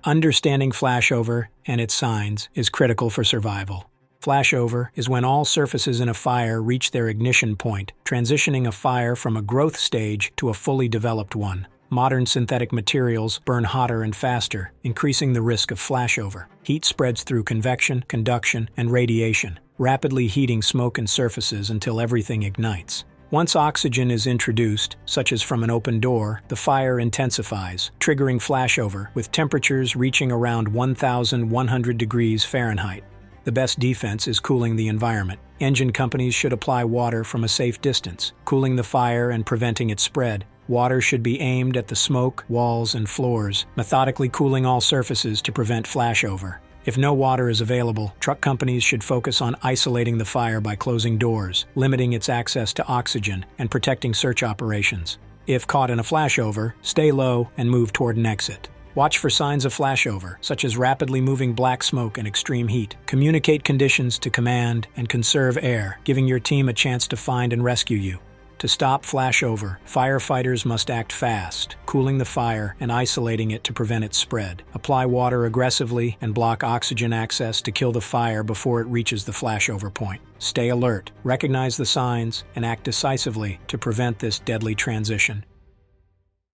Understanding flashover and its signs is critical for survival. Flashover is when all surfaces in a fire reach their ignition point, transitioning a fire from a growth stage to a fully developed one. Modern synthetic materials burn hotter and faster, increasing the risk of flashover. Heat spreads through convection, conduction, and radiation, rapidly heating smoke and surfaces until everything ignites. Once oxygen is introduced, such as from an open door, the fire intensifies, triggering flashover with temperatures reaching around 1,100 degrees Fahrenheit. The best defense is cooling the environment. Engine companies should apply water from a safe distance, cooling the fire and preventing its spread. Water should be aimed at the smoke, walls, and floors, methodically cooling all surfaces to prevent flashover. If no water is available, truck companies should focus on isolating the fire by closing doors, limiting its access to oxygen, and protecting search operations. If caught in a flashover, stay low and move toward an exit. Watch for signs of flashover, such as rapidly moving black smoke and extreme heat. Communicate conditions to command and conserve air, giving your team a chance to find and rescue you. To stop flashover, firefighters must act fast, cooling the fire and isolating it to prevent its spread. Apply water aggressively and block oxygen access to kill the fire before it reaches the flashover point. Stay alert, recognize the signs, and act decisively to prevent this deadly transition.